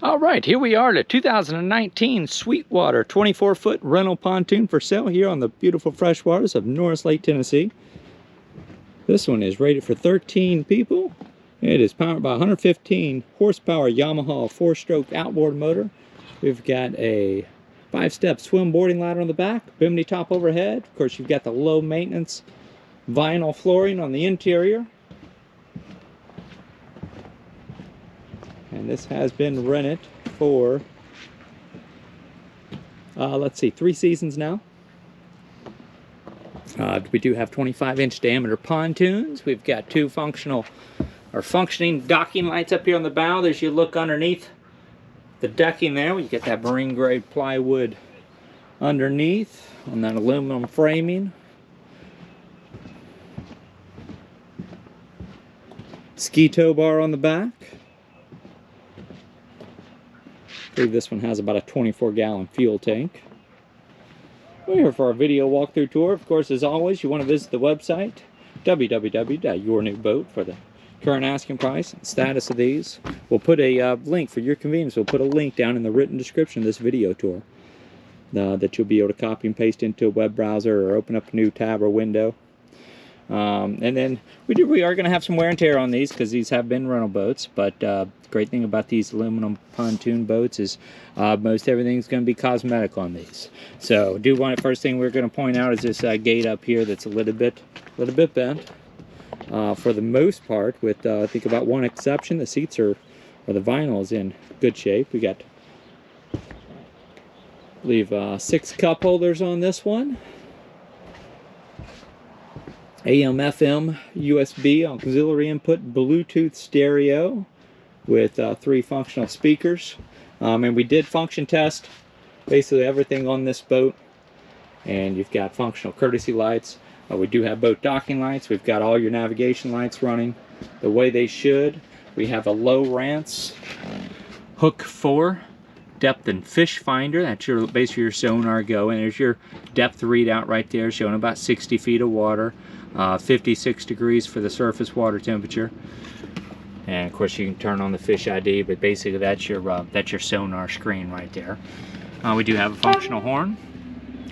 All right, here we are, the 2019 Sweetwater 24-foot rental pontoon for sale here on the beautiful freshwaters of Norris Lake, Tennessee. This one is rated for 13 people. It is powered by 115 horsepower Yamaha 4-stroke outboard motor. We've got a 5-step swim boarding ladder on the back, Bimini top overhead. Of course, you've got the low maintenance vinyl flooring on the interior. And this has been rented for, let's see, 3 seasons now. We do have 25-inch diameter pontoons. We've got 2 functioning docking lights up here on the bow. As you look underneath the decking there, you get that marine grade plywood underneath on that aluminum framing. Ski tow bar on the back. I believe this one has about a 24-gallon fuel tank. We're here for our video walkthrough tour. Of course, as always, you want to visit the website, www.yournewboat, for the current asking price and status of these. We'll put a link for your convenience. We'll put a link down in the written description of this video tour that you'll be able to copy and paste into a web browser or open up a new tab or window. And then we are going to have some wear and tear on these because these have been rental boats, but the great thing about these aluminum pontoon boats is most everything's going to be cosmetic on these. So first thing we're going to point out is this gate up here that's a little bit bent. For the most part, with I think about one exception, the seats or the vinyl is in good shape. We got, I believe, 6 cup holders on this one. AM, FM, USB, auxiliary input, Bluetooth stereo with 3 functional speakers. And we did function test basically everything on this boat. And you've got functional courtesy lights. We do have boat docking lights. We've got all your navigation lights running the way they should. We have a low rance hook 4 depth and fish finder. That's basically your sonar go. And there's your depth readout right there showing about 60 feet of water. 56 degrees for the surface water temperature, and of course you can turn on the fish ID, but basically that's your sonar screen right there. We do have a functional horn,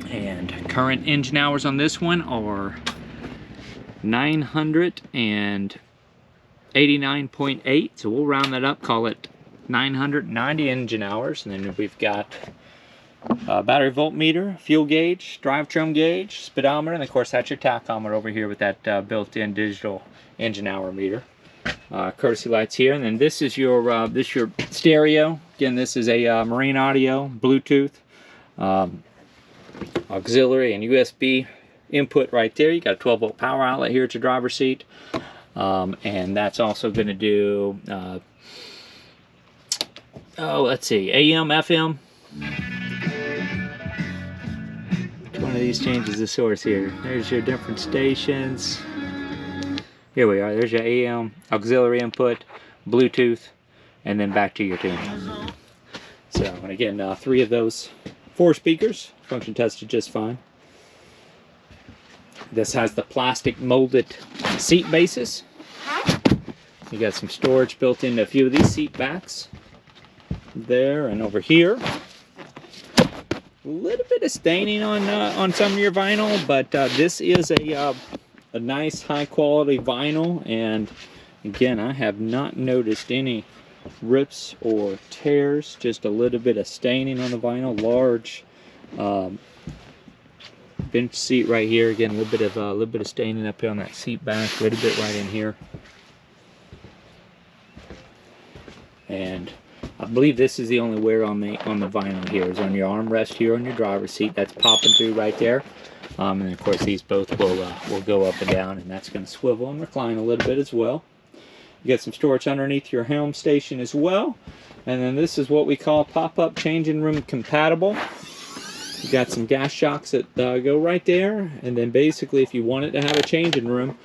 and current engine hours on this one are 989.8, so we'll round that up, call it 990 engine hours. And then we've got battery voltmeter, fuel gauge, drivetrain gauge, speedometer, and of course that's your tachometer over here with that built-in digital engine hour meter. Courtesy lights here, and then this is your stereo. Again, this is a marine audio, Bluetooth, auxiliary, and USB input right there. You got a 12-volt power outlet here at your driver's seat, and that's also going to do let's see, AM, FM. One of these changes the source here. There's your different stations. Here we are. There's your AM, auxiliary input, Bluetooth, and then back to your tune. So, and again, 3 of those 4 speakers function tested just fine. This has the plastic molded seat bases. You got some storage built into a few of these seat backs. There and over here. A little bit of staining on some of your vinyl, but this is a nice high quality vinyl, and again, I have not noticed any rips or tears, just a little bit of staining on the vinyl. Large bench seat right here. Again, a little bit of staining up here on that seat back, a little bit right in here, and I believe this is the only wear on the vinyl here, is on your armrest here on your driver's seat. That's popping through right there. And of course these both will go up and down, and that's going to swivel and recline a little bit as well. You got some storage underneath your helm station as well. And then this is what we call pop-up changing room compatible. You got some gas shocks that go right there, and then basically if you want it to have a changing room,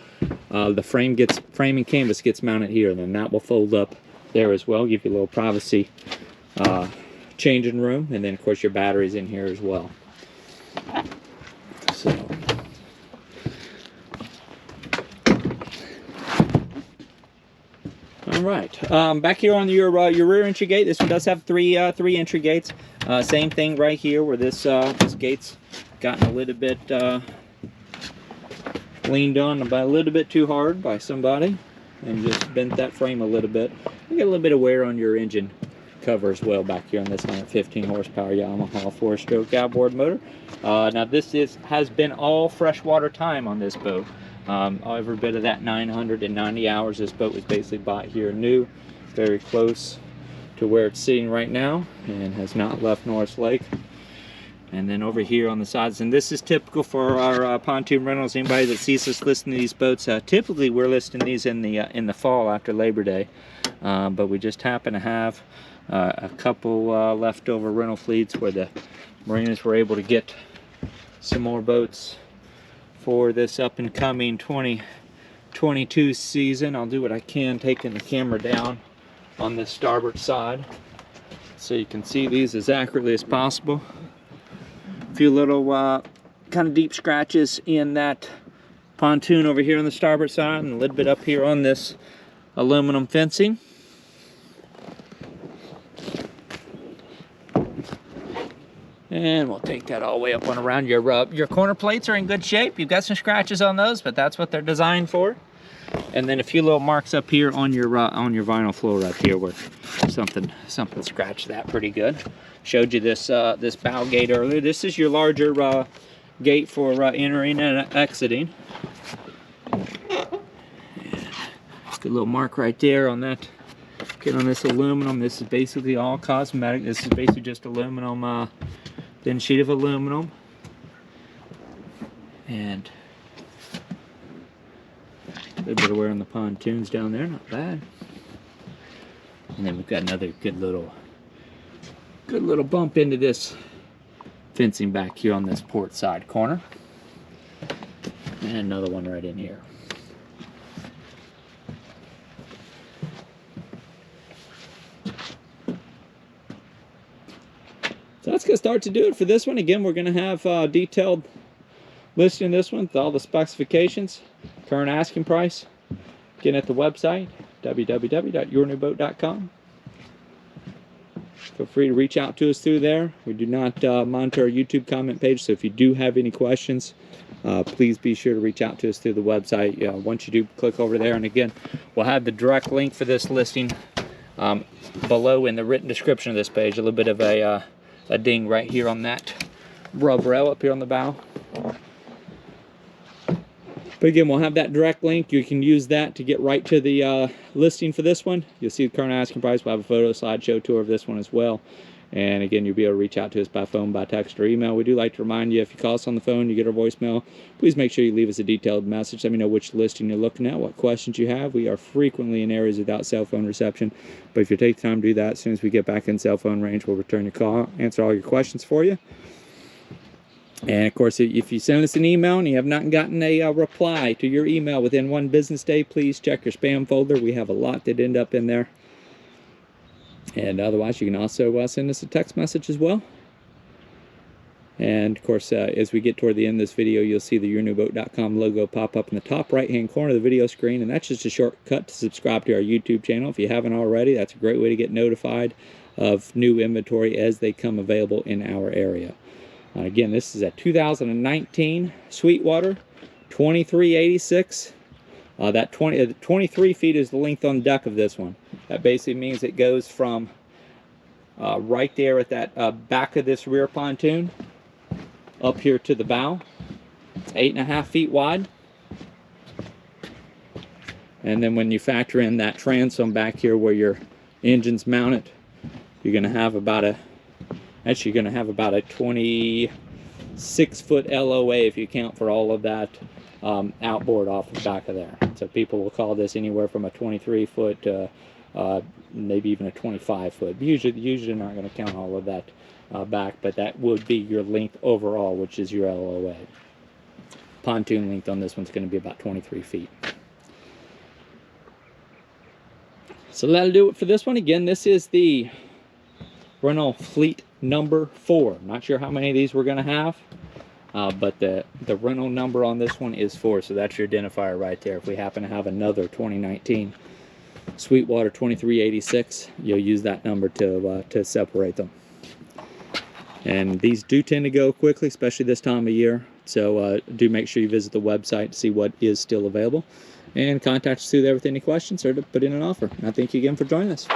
the frame and canvas gets mounted here, and then that will fold up there as well, give you a little privacy changing room, and then of course your batteries in here as well. So All right, back here on your rear entry gate, this one does have three entry gates. Same thing right here, where this gate's gotten a little bit leaned on by a little bit too hard by somebody, and just bent that frame a little bit. You get a little bit of wear on your engine cover as well back here on this 115 horsepower Yamaha 4-stroke outboard motor. Now this has been all freshwater time on this boat. Every bit of that 990 hours. This boat was basically bought here new, very close to where it's sitting right now, and has not left Norris Lake. And then over here on the sides, and this is typical for our pontoon rentals. Anybody that sees us listing these boats, typically we're listing these in the fall after Labor Day, but we just happen to have a couple leftover rental fleets where the mariners were able to get some more boats for this up and coming 2022 season. I'll do what I can taking the camera down on the starboard side so you can see these as accurately as possible. A few little kind of deep scratches in that pontoon over here on the starboard side, and a little bit up here on this aluminum fencing. And we'll take that all the way up and around. Your corner plates are in good shape. You've got some scratches on those, but that's what they're designed for. And then a few little marks up here on your vinyl floor right here where something scratched that pretty good. Showed you this this bow gate earlier. This is your larger gate for entering and exiting. Good little mark right there on that. Get on this aluminum. This is basically all cosmetic. This is basically just aluminum. Thin sheet of aluminum, and a little bit of wear on the pontoons down there, not bad. And then we've got another good little bump into this fencing back here on this port side corner, and another one right in here. So that's going to start to do it for this one. Again, we're going to have detailed listing of this one with all the specifications, current asking price, again at the website, www.yournewboat.com. Feel free to reach out to us through there. We do not monitor our YouTube comment page, so if you do have any questions, please be sure to reach out to us through the website. Once you do, click over there, and again, we'll have the direct link for this listing below in the written description of this page. A little bit of a ding right here on that rub rail up here on the bow. But again, we'll have that direct link. You can use that to get right to the listing for this one. You'll see the current asking price. We'll have a photo slideshow tour of this one as well. And again, you'll be able to reach out to us by phone, by text, or email. We do like to remind you, if you call us on the phone, you get our voicemail, please make sure you leave us a detailed message. Let me know which listing you're looking at, what questions you have. We are frequently in areas without cell phone reception, but if you take the time to do that, as soon as we get back in cell phone range, we'll return your call, answer all your questions for you. And of course, if you send us an email and you have not gotten a reply to your email within 1 business day, please check your spam folder. We have a lot that end up in there. And otherwise, you can also send us a text message as well. And of course, as we get toward the end of this video, you'll see the yournewboat.com logo pop up in the top right-hand corner of the video screen. And that's just a shortcut to subscribe to our YouTube channel. If you haven't already, that's a great way to get notified of new inventory as they come available in our area. Again, this is a 2019 Sweetwater 2386. That 23 feet is the length on the deck of this one. That basically means it goes from right there at that back of this rear pontoon up here to the bow. It's 8.5 feet wide. And then when you factor in that transom back here where your engine's mounted, you're going to have about a 26-foot LOA if you count for all of that outboard off the back of there. So people will call this anywhere from a 23-foot to maybe even a 25-foot. Usually not going to count all of that back, but that would be your length overall, which is your LOA. Pontoon length on this one's going to be about 23 feet. So that'll do it for this one. Again, this is the rental fleet number 4. Not sure how many of these we're going to have. But the rental number on this one is 4, so that's your identifier right there. If we happen to have another 2019 Sweetwater 2386. You'll use that number to separate them. And these do tend to go quickly, especially this time of year. So do make sure you visit the website to see what is still available. And contact us through there with any questions or to put in an offer. And I thank you again for joining us.